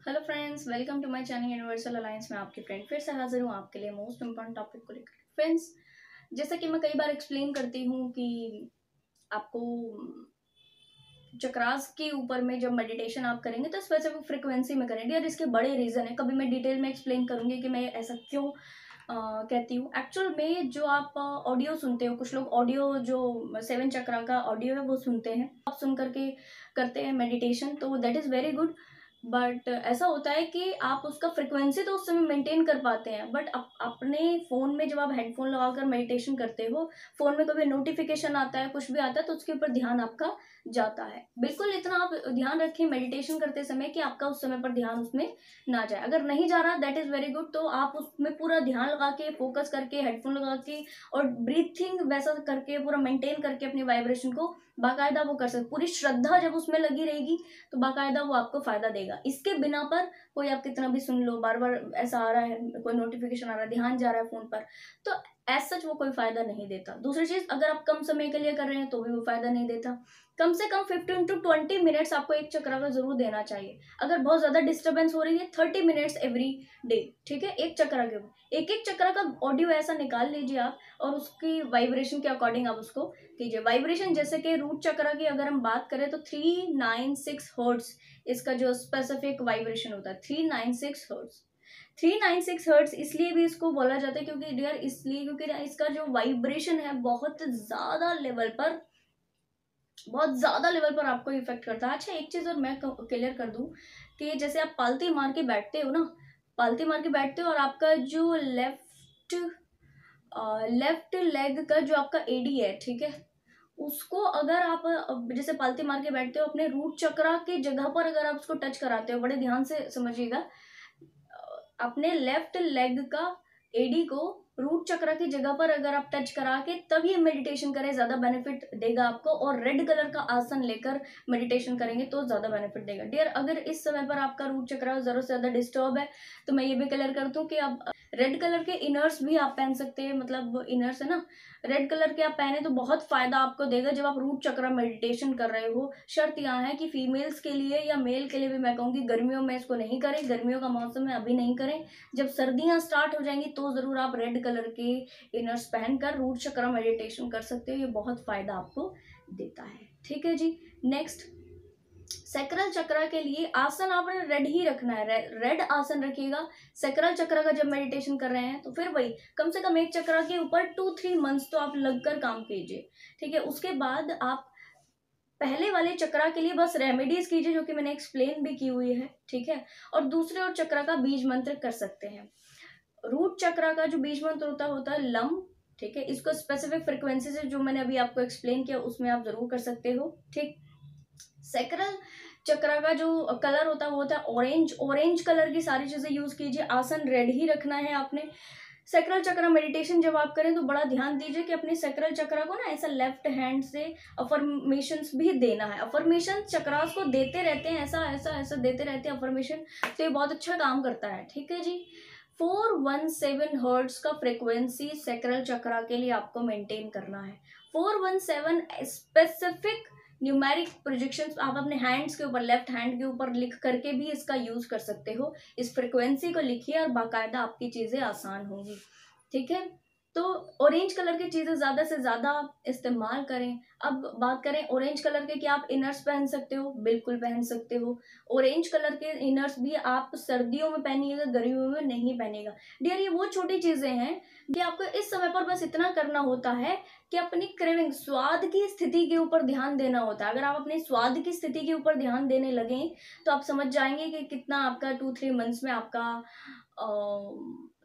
Hello friends, welcome to my channel universal alliance में आपकी friend फिर से हाजिर हूँ आपके लिए मोस्ट इम्पॉर्टेंट टॉपिक को लेकर। फ्रेंड्स, जैसा कि मैं कई बार एक्सप्लेन करती हूँ कि आपको चक्रास के ऊपर में जब मेडिटेशन आप करेंगे तो स्पेसिफिक फ्रिक्वेंसी में करेंगे और इसके बड़े रीज़न है। कभी मैं डिटेल में एक्सप्लेन करूंगी कि मैं ऐसा क्यों कहती हूँ। एक्चुअल में जो आप ऑडियो सुनते हो, कुछ लोग ऑडियो जो 7 चक्रा का ऑडियो है वो सुनते हैं, आप सुन करके करते हैं मेडिटेशन, तो that is very good. But ऐसा होता है कि आप उसका फ्रिक्वेंसी तो उस समय मेंटेन कर पाते हैं, बट अपने फ़ोन में जब आप हेडफोन लगाकर मेडिटेशन करते हो, फ़ोन में कभी नोटिफिकेशन आता है, कुछ भी आता है, तो उसके ऊपर ध्यान आपका जाता है। बिल्कुल इतना आप ध्यान रखें मेडिटेशन करते समय कि आपका उस समय पर ध्यान उसमें ना जाए। अगर नहीं जा रहा, दैट इज़ वेरी गुड, तो आप उसमें पूरा ध्यान लगा के, फोकस करके, हेडफोन लगा के और ब्रीथिंग वैसा करके पूरा मेंटेन करके अपनी वाइब्रेशन को बाकायदा वो कर सकते। पूरी श्रद्धा जब उसमें लगी रहेगी तो बाकायदा वो आपको फायदा देगा। इसके बिना पर कोई आप कितना भी सुन लो, बार बार ऐसा आ रहा है, कोई नोटिफिकेशन आ रहा है, ध्यान जा रहा है फोन पर, तो एज सच वो कोई फायदा नहीं देता। दूसरी चीज, अगर आप कम समय के लिए कर रहे हैं तो भी वो फायदा नहीं देता। कम से कम 15 to 20 मिनट्स आपको एक चक्र का जरूर देना चाहिए। अगर बहुत ज्यादा डिस्टर्बेंस हो रही है, 30 मिनट्स एवरी डे, ठीक है, एक चक्र के ऊपर। एक एक चक्र का ऑडियो ऐसा निकाल लीजिए आप और उसकी वाइब्रेशन के अकॉर्डिंग आप उसको कीजिए। वाइब्रेशन जैसे कि रूट चक्र की अगर हम बात करें तो 396 हर्ट्ज इसका जो स्पेसिफिक वाइब्रेशन होता है, 396 हर्ट्ज। 396 हर्ट्ज इसलिए भी इसको बोला जाता है क्योंकि डियर, इसलिए क्योंकि इसका जो वाइब्रेशन है बहुत ज्यादा लेवल पर आपको इफेक्ट करता है। अच्छा, एक चीज और मैं क्लियर कर दूं कि जैसे आप पालती मार के बैठते हो ना, पालती मार के बैठते हो और आपका जो लेफ्ट लेग का जो आपका एडी है, ठीक है, उसको अगर आप जैसे पालती मार के बैठते हो, अपने रूट चक्रा की जगह पर अगर आप उसको टच कराते हो, बड़े ध्यान से समझिएगा, अपने लेफ्ट लेग का एडी को रूट चक्र की जगह पर अगर आप टच करा के तब ये मेडिटेशन करें, ज्यादा बेनिफिट देगा आपको। और रेड कलर का आसन लेकर मेडिटेशन करेंगे तो ज्यादा बेनिफिट देगा। डियर, अगर इस समय पर आपका रूट चक्र जरूर से ज्यादा डिस्टर्ब है तो मैं ये भी क्लियर कर दूं कि आप रेड कलर के इनर्स भी आप पहन सकते हैं, मतलब इनर्स है ना, रेड कलर के आप पहने तो बहुत फायदा आपको देगा जब आप रूट चक्र मेडिटेशन कर रहे हो। शर्त यहाँ है कि फीमेल्स के लिए या मेल के लिए भी मैं कहूँगी गर्मियों में इसको नहीं करें, गर्मियों का मौसम है, अभी नहीं करें। जब सर्दियां स्टार्ट हो जाएंगी तो जरूर आप रेड कलर के इनर्स पहनकर रूट चक्र मेडिटेशन कर सकते हो, ये बहुत फायदा आपको देता है। ठीक है जी। नेक्स्ट, सैक्रल चक्र के लिए आसन आपने रेड ही रखना है, रेड आसन रखिएगा। सैक्रल चक्र का जब मेडिटेशन कर रहे हैं तो फिर वही कम से कम एक चक्र के ऊपर 2-3 मंथ्स तो आप लगकर काम कीजिए, ठीक है। उसके बाद आप पहले वाले चक्र के लिए बस रेमेडीज कीजिए जो कि मैंने एक्सप्लेन भी की हुई है, ठीक है। और दूसरे और चक्र का बीज मंत्र कर सकते हैं। रूट चक्र का जो बीज मंत्र होता है लम, ठीक है, इसको स्पेसिफिक फ्रिक्वेंसी से जो मैंने अभी आपको एक्सप्लेन किया उसमें आप जरूर कर सकते हो, ठीक। सैक्रल चक्र का जो कलर होता है वो होता है ऑरेंज, ऑरेंज कलर की सारी चीजें यूज कीजिए। आसन रेड ही रखना है आपने। सैक्रल चक्र मेडिटेशन जब आप करें तो बड़ा ध्यान दीजिए कि अपने सैक्रल चक्र को ना ऐसा लेफ्ट हैंड से अफर्मेशंस भी देना है। अफर्मेशन चक्रास को देते रहते हैं, ऐसा ऐसा ऐसा देते रहते हैं अफर्मेशन, तो ये बहुत अच्छा काम करता है, ठीक है जी। 417 हर्ट्ज का फ्रिक्वेंसी सैक्रल चक्र के लिए आपको मेंटेन करना है। 417 स्पेसिफिक न्यूमेरिक प्रोजेक्शंस आप अपने हैंड्स के ऊपर, लेफ्ट हैंड के ऊपर लिख करके भी इसका यूज कर सकते हो। इस फ्रिक्वेंसी को लिखिए और बाकायदा आपकी चीजें आसान होंगी, ठीक है। तो ऑरेंज कलर की चीजें ज्यादा से ज्यादा इस्तेमाल करें। अब बात करें ऑरेंज कलर के, क्या आप इनर्स पहन सकते हो? बिल्कुल पहन सकते हो। ऑरेंज कलर के इनर्स भी आप सर्दियों में पहनिएगा, गर्मियों में नहीं पहनेगा। डियर, ये वो छोटी चीजें हैं कि आपको इस समय पर बस इतना करना होता है कि अपनी क्रेविंग, स्वाद की स्थिति के ऊपर ध्यान देना होता है। अगर आप अपने स्वाद की स्थिति के ऊपर ध्यान देने लगे तो आप समझ जाएंगे कि कितना आपका 2-3 मंथ्स में आपका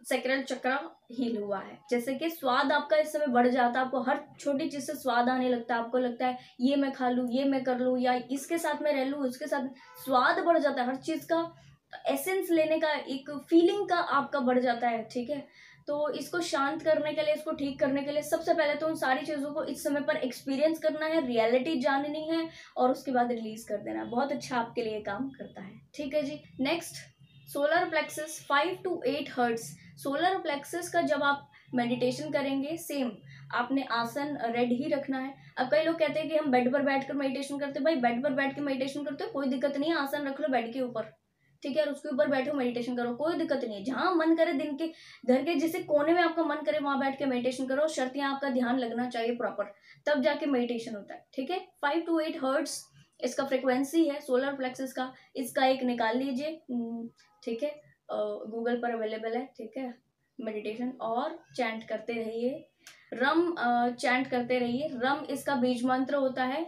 सैक्रल चक्र हील हुआ है। जैसे कि स्वाद आपका इस समय बढ़ जाता है, आपको हर छोटी चीज से स्वाद आने लगता है, आपको लगता है ये मैं खा लूँ, ये मैं कर लूँ, या इसके साथ मैं रह लूँ, उसके साथ स्वाद बढ़ जाता है, हर चीज का एसेंस लेने का एक फीलिंग का आपका बढ़ जाता है, ठीक है। तो इसको शांत करने के लिए, इसको ठीक करने के लिए सबसे पहले तो उन सारी चीजों को इस समय पर एक्सपीरियंस करना है, रियलिटी जाननी है और उसके बाद रिलीज कर देना है। बहुत अच्छा आपके लिए काम करता है, ठीक है जी। Next, solar plexus 5 to 8 hertz. Solar plexus का जब आप मेडिटेशन करेंगे, सेम आपने आसन रेड ही रखना है। अब कई लोग कहते हैं कि हम बेड पर बैठकर मेडिटेशन करते हैं। भाई, बेड पर बैठ के मेडिटेशन करते हो कोई दिक्कत नहीं है, आसन रख लो बेड के ऊपर, ठीक है, और उसके ऊपर बैठो मेडिटेशन करो, कोई दिक्कत नहीं है। जहां मन करे, दिन के घर के जिस कोने में आपका मन करे वहां बैठ के मेडिटेशन करो, शर्त यहाँ आपका ध्यान लगना चाहिए प्रॉपर, तब जाके मेडिटेशन होता है। ठीक है, 5 to 8 हर्ट्स इसका फ्रिक्वेंसी है सोलर प्लेक्सस का। इसका एक निकाल लीजिए, ठीक है, गूगल पर अवेलेबल है। ठीक है, मेडिटेशन और चैंट करते रहिए, रम चैंट करते रहिए। रम इसका बीज मंत्र होता है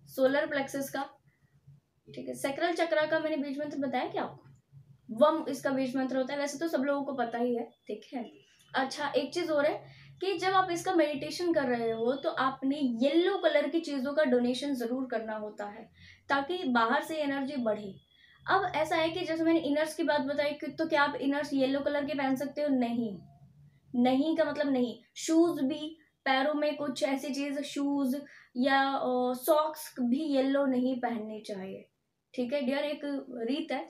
सोलर प्लेक्सस का। ठीक है, सैक्रल चक्रा का मैंने बीज मंत्र बताया क्या आपको? वम इसका बीज मंत्र होता है, वैसे तो सब लोगों को पता ही है। ठीक है, अच्छा एक चीज और है कि जब आप इसका मेडिटेशन कर रहे हो तो आपने येलो कलर की चीजों का डोनेशन जरूर करना होता है, ताकि बाहर से एनर्जी बढ़े। अब ऐसा है कि जैसे मैंने इनर्स की बात बताई कि तो क्या आप इनर्स येलो कलर के पहन सकते हो? नहीं, नहीं का मतलब नहीं। शूज भी, पैरों में कुछ ऐसी चीज, शूज या सॉक्स भी येलो नहीं पहनने चाहिए। ठीक है डियर, एक रीत है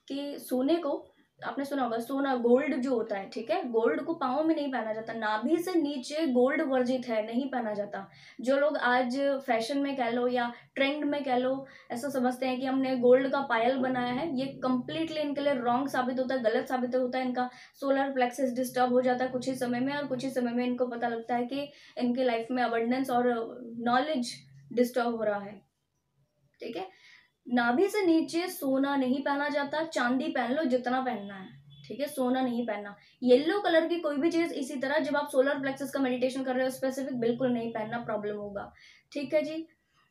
कि सोने को, आपने सुना होगा सोना, गोल्ड जो होता है, ठीक है, गोल्ड को पाँव में नहीं पहना जाता, नाभि से नीचे गोल्ड वर्जित है, नहीं पहना जाता। जो लोग आज फैशन में कह लो या ट्रेंड में कह लो ऐसा समझते हैं कि हमने गोल्ड का पायल बनाया है, ये कंप्लीटली इनके लिए रॉन्ग साबित होता है, गलत साबित होता है। इनका सोलर प्लेक्सस डिस्टर्ब हो जाता है कुछ ही समय में, और कुछ ही समय में इनको पता लगता है कि इनके लाइफ में अबंडेंस और नॉलेज डिस्टर्ब हो रहा है। ठीक है, नाभि से नीचे सोना नहीं पहना जाता, चांदी पहन लो जितना पहनना है। ठीक है, सोना नहीं पहनना। येलो कलर की कोई भी चीज इसी तरह जब आप सोलर प्लेक्सस का मेडिटेशन कर रहे हो स्पेसिफिक बिल्कुल नहीं पहनना, प्रॉब्लम होगा। ठीक है जी।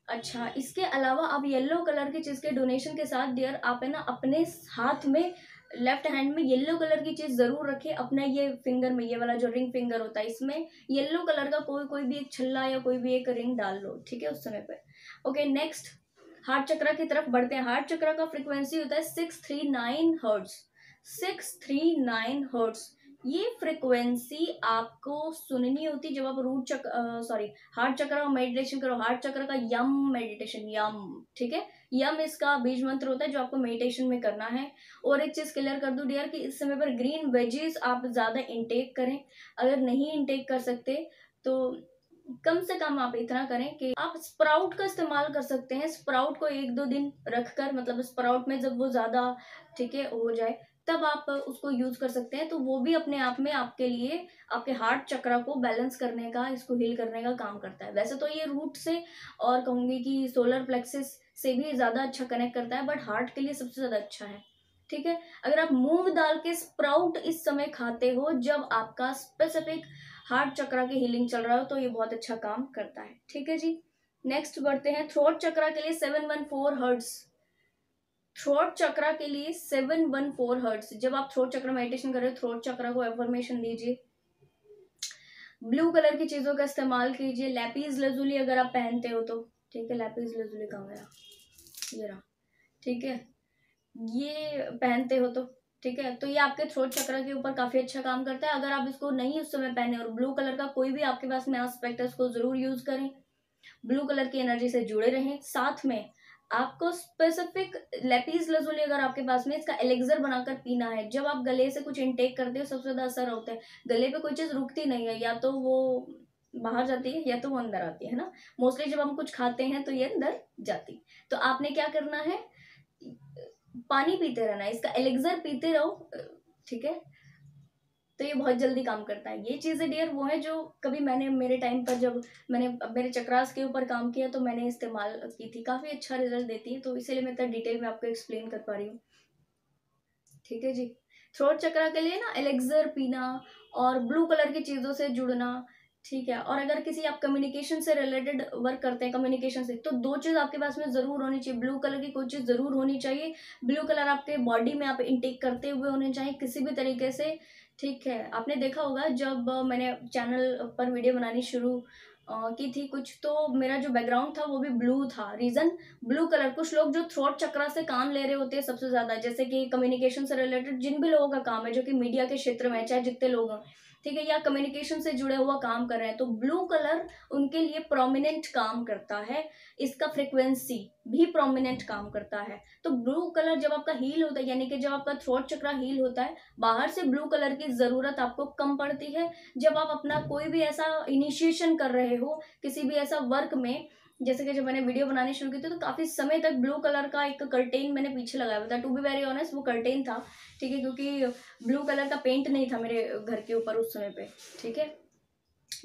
अच्छा, इसके अलावा आप येलो कलर की चीज के डोनेशन के साथ डियर आप है ना अपने हाथ में, लेफ्ट हैंड में येलो कलर की चीज जरूर रखें। अपने ये फिंगर में, ये वाला जो रिंग फिंगर होता है, इसमें येलो कलर का कोई भी एक छल्ला या कोई भी एक रिंग डाल लो। ठीक है, उस समय पर। ओके, नेक्स्ट हार्ट चक्र की तरफ बढ़ते हैं। हार्ट चक्र का फ्रीक्वेंसी होता है 639 हर्ट्ज। 639 हर्ट्ज ये फ्रीक्वेंसी आपको सुननी होती जब आप रूट चक्र हार्ट चक्र का मेडिटेशन करो। हार्ट चक्र का यम मेडिटेशन, यम, ठीक है, यम इसका बीज मंत्र होता है जो आपको मेडिटेशन में करना है। और एक चीज क्लियर कर दूं डियर कि इस समय पर ग्रीन वेजीज आप ज्यादा इंटेक करें। अगर नहीं इंटेक कर सकते तो कम से कम आप इतना करें कि आप स्प्राउट का इस्तेमाल कर सकते हैं। स्प्राउट को 1-2 दिन रखकर, मतलब स्प्राउट में जब वो ज्यादा, ठीक है, हो जाए तब आप उसको यूज कर सकते हैं। तो वो भी अपने आप में आपके लिए आपके हार्ट चक्र को बैलेंस करने का, इसको हील करने का काम करता है। वैसे तो ये रूट से और कहूंगी कि सोलर प्लेक्सस से भी ज्यादा अच्छा कनेक्ट करता है, बट हार्ट के लिए सबसे ज्यादा अच्छा है। ठीक है, अगर आप मूंग दाल के स्प्राउट इस समय खाते हो जब आपका स्पेसिफिक हार्ट चक्र की हीलिंग चल रहा हो, तो ये बहुत अच्छा काम करता है। ठीक है जी, नेक्स्ट बढ़ते हैं। थ्रोट चक्र के लिए 714 हर्ट्ज। थ्रोट चक्र के लिए 714 हर्ट्ज। जब आप थ्रोट चक्र मेडिटेशन कर रहे हो, थ्रोट चक्र को एफर्मेशन दीजिए, ब्लू कलर की चीजों का इस्तेमाल कीजिए। लैपीज लजुली अगर आप पहनते हो तो, ठीक है, लैपीज लजुली कहाँ गया, ये रहा, ठीक है, ये पहनते हो तो ठीक है, तो ये आपके थ्रोट चक्र के ऊपर काफी अच्छा काम करता है। अगर आप इसको नहीं उस समय पहने और ब्लू कलर का कोई भी आपके पास में एस्पेक्ट है, उसको जरूर यूज करें, ब्लू कलर की एनर्जी से जुड़े रहें। साथ में आपको स्पेसिफिक लेपीज लजुली अगर आपके पास में, इसका एलेक्सर बनाकर पीना है। जब आप गले से कुछ इनटेक करते हो सबसे ज्यादा असर होता है, गले पे कोई चीज रुकती नहीं है, या तो वो बाहर जाती है या तो वो अंदर आती है ना। मोस्टली जब हम कुछ खाते हैं तो ये अंदर जाती। तो आपने क्या करना है, पानी पीते रहना है, इसका एलेक्सर पीते रहो। ठीक है, तो ये बहुत जल्दी काम करता है। ये चीजें डियर वो है जो कभी मैंने मेरे टाइम पर जब मैंने मेरे चक्रास के ऊपर काम किया तो मैंने इस्तेमाल की थी, काफी अच्छा रिजल्ट देती है, तो इसीलिए मैं इतना डिटेल में आपको एक्सप्लेन कर पा रही हूँ। ठीक है जी, थ्रोट चक्र के लिए ना एलेक्सर पीना और ब्लू कलर की चीजों से जुड़ना, ठीक है। और अगर किसी आप कम्युनिकेशन से रिलेटेड वर्क करते हैं, कम्युनिकेशन से, तो 2 चीज आपके पास में जरूर होनी चाहिए। ब्लू कलर की कोई चीज जरूर होनी चाहिए, ब्लू कलर आपके बॉडी में आप इनटेक करते हुए होने चाहिए किसी भी तरीके से। ठीक है, आपने देखा होगा जब मैंने चैनल पर वीडियो बनानी शुरू की थी कुछ, तो मेरा जो बैकग्राउंड था वो भी ब्लू था। रीजन ब्लू कलर, कुछ लोग जो थ्रोट चक्र से काम ले रहे होते हैं सबसे ज्यादा, जैसे कि कम्युनिकेशन से रिलेटेड जिन भी लोगों का काम है, जो कि मीडिया के क्षेत्र में, चाहे जितने लोग हों, ठीक है, या कम्युनिकेशन से जुड़े हुआ काम कर रहे हैं, तो ब्लू कलर उनके लिए प्रोमिनेंट काम करता है। इसका फ्रिक्वेंसी भी प्रोमिनेंट काम करता है। तो ब्लू कलर जब आपका हील होता है, यानी कि जब आपका थ्रोट चक्र हील होता है, बाहर से ब्लू कलर की जरूरत आपको कम पड़ती है। जब आप अपना कोई भी ऐसा इनिशिएशन कर रहे हो किसी भी ऐसा वर्क में जैसे कि जब मैंने वीडियो बनानी शुरू की थी तो काफ़ी समय तक ब्लू कलर का एक कर्टेन मैंने पीछे लगाया हुआ था। टू बी वेरी ऑनेस्ट वो कर्टेन था, ठीक है, क्योंकि ब्लू कलर का पेंट नहीं था मेरे घर के ऊपर उस समय पे, ठीक है,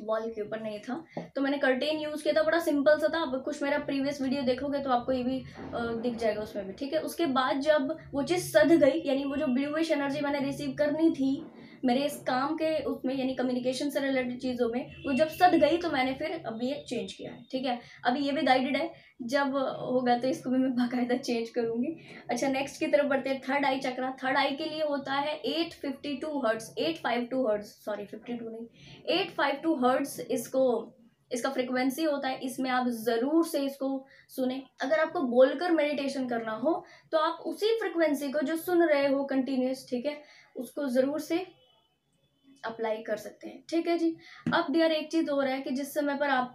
वॉल के ऊपर नहीं था, तो मैंने कर्टेन यूज़ किया था, बड़ा सिंपल सा था। आप कुछ मेरा प्रीवियस वीडियो देखोगे तो आपको ये भी दिख जाएगा उसमें भी, ठीक है। उसके बाद जब वो चीज़ सध गई, यानी वो जो ब्लूइश एनर्जी मैंने रिसीव करनी थी मेरे इस काम के उसमें, यानी कम्युनिकेशन से रिलेटेड चीज़ों में, वो जब सध गई तो मैंने फिर अभी ये चेंज किया है, ठीक है। अभी ये भी गाइडेड है, जब होगा तो इसको भी मैं बाकायदा चेंज करूंगी। अच्छा, नेक्स्ट की तरफ बढ़ते हैं। थर्ड आई चक्रा। थर्ड आई के लिए होता है 852 हर्ट्स, 852 हर्ट्स, सॉरी 52 नहीं, 852 हर्ट्स इसका फ्रिक्वेंसी होता है। इसमें आप ज़रूर से इसको सुने। अगर आपको बोलकर मेडिटेशन करना हो तो आप उसी फ्रिक्वेंसी को जो सुन रहे हो कंटिन्यूस, ठीक है, उसको ज़रूर से अप्लाई कर सकते हैं, ठीक है जी। अब डियर एक चीज़ और है कि जिस समय पर आप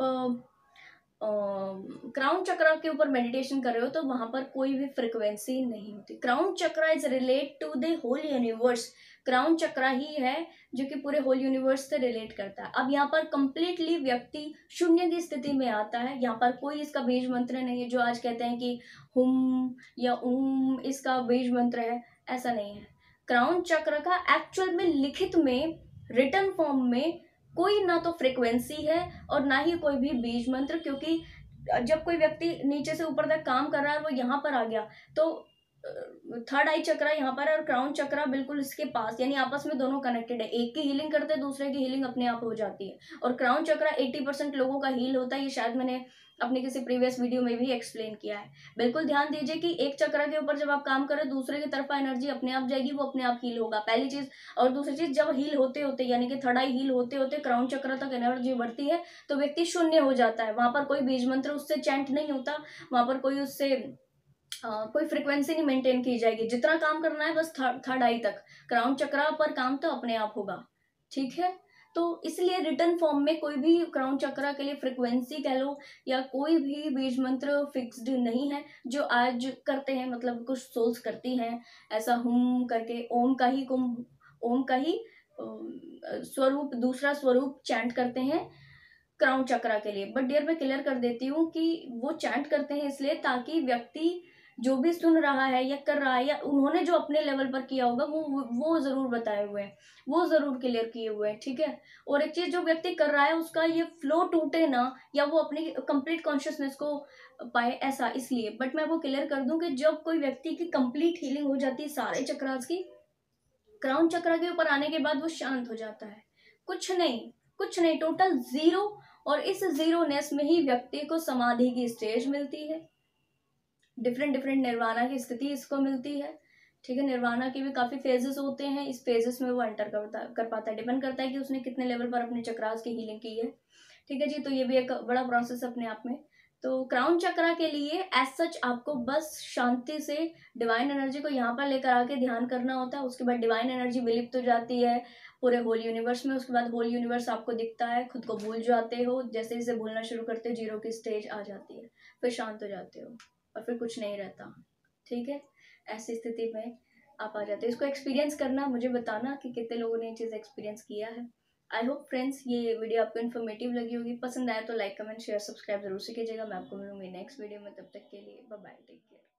क्राउन चक्रा के ऊपर मेडिटेशन कर रहे हो तो वहां पर कोई भी फ्रिक्वेंसी नहीं होती। Crown chakra is relate to the whole universe. Crown chakra ही है जो कि पूरे होल यूनिवर्स से रिलेट करता है। अब यहाँ पर कंप्लीटली व्यक्ति शून्य की स्थिति में आता है। यहाँ पर कोई इसका बीज मंत्र नहीं है जो आज कहते हैं कि हुम या उम इसका बीज मंत्र है, ऐसा नहीं है। क्राउन चक्र का एक्चुअल में लिखित में, रिटन फॉर्म में कोई ना तो फ्रिक्वेंसी है और ना ही कोई भी बीज मंत्र, क्योंकि जब कोई व्यक्ति नीचे से ऊपर तक काम कर रहा है वो यहाँ पर आ गया तो थर्ड आई चक्रा यहाँ पर है और क्राउन चक्रा बिल्कुल इसके पास, यानी आपस में दोनों कनेक्टेड है। एक की हीलिंग करते हैं, दूसरे की हीलिंग अपने आप हो जाती है। और क्राउन चक्रा 80% लोगों का हील होता है। ये शायद मैंने अपने किसी प्रीवियस वीडियो में भी एक्सप्लेन किया है। बिल्कुल ध्यान दीजिए कि एक चक्र के ऊपर जब आप काम करें दूसरे की तरफ एनर्जी अपने आप जाएगी, वो अपने आप हील होगा, पहली चीज। और दूसरी चीज, जब हील होते होते यानी कि थर्ड आई हील होते होते क्राउन चक्र तक एनर्जी बढ़ती है तो व्यक्ति शून्य हो जाता है। वहां पर कोई बीज मंत्र उससे चैंट नहीं होता, वहां पर कोई उससे कोई फ्रिक्वेंसी नहीं मेंटेन की जाएगी। जितना काम करना है बस थर्ड आई तक, क्राउन चक्रा पर काम तो अपने आप होगा, ठीक है। तो इसलिए रिटर्न फॉर्म में कोई भी क्राउन चक्रा के लिए फ्रिक्वेंसी कह लो या कोई भी बीज मंत्र फिक्स्ड नहीं है। जो आज करते हैं, मतलब कुछ सोल्स करती हैं ऐसा हुम करके, ओम का ही स्वरूप, दूसरा स्वरूप चैंट करते हैं क्राउन चक्रा के लिए। बट डियर मैं क्लियर कर देती हूँ कि वो चैंट करते हैं इसलिए ताकि व्यक्ति जो भी सुन रहा है या कर रहा है या उन्होंने जो अपने लेवल पर किया होगा वो जरूर बताए हुए हैं, वो जरूर क्लियर किए हुए हैं, ठीक है। और एक चीज, जो व्यक्ति कर रहा है उसका ये फ्लो टूटे ना या वो अपनी कंप्लीट कॉन्शियसनेस को पाए, ऐसा इसलिए। बट मैं वो क्लियर कर दूं कि जब कोई व्यक्ति की कंप्लीट हीलिंग हो जाती है सारे चक्रास की, क्राउन चक्र के ऊपर आने के बाद वो शांत हो जाता है, कुछ नहीं, कुछ नहीं, टोटल जीरो। और इस जीरोनेस में ही व्यक्ति को समाधि की स्टेज मिलती है, डिफरेंट डिफरेंट निर्वाणा की स्थिति इसको मिलती है, ठीक है। निर्वाणा के भी काफी फेजेस होते हैं, इस फेजेस में वो एंटर कर पाता है। डिपेंड करता है कि उसने कितने लेवल पर अपने चक्रास की हीलिंग की है, ठीक है जी। तो ये भी एक बड़ा प्रोसेस अपने आप में। तो क्राउन चक्रा के लिए एज सच आपको बस शांति से डिवाइन एनर्जी को यहाँ पर लेकर आके ध्यान करना होता है। उसके बाद डिवाइन एनर्जी विलिप्त हो जाती है पूरे होल यूनिवर्स में। उसके बाद होल यूनिवर्स आपको दिखता है, खुद को भूल जाते हो, जैसे जैसे भूलना शुरू करते हो जीरो की स्टेज आ जाती है, फिर शांत हो जाते हो और फिर कुछ नहीं रहता, ठीक है। ऐसी स्थिति में आप आ जाते हो। इसको एक्सपीरियंस करना, मुझे बताना कि कितने लोगों ने ये चीज़ एक्सपीरियंस किया है। आई होप फ्रेंड्स ये वीडियो आपको इन्फॉर्मेटिव लगी होगी। पसंद आया तो लाइक कमेंट शेयर सब्सक्राइब जरूर से कीजिएगा। मैं आपको मिलूंगी नेक्स्ट वीडियो में, तब तक के लिए बाय बाय, टेक केयर।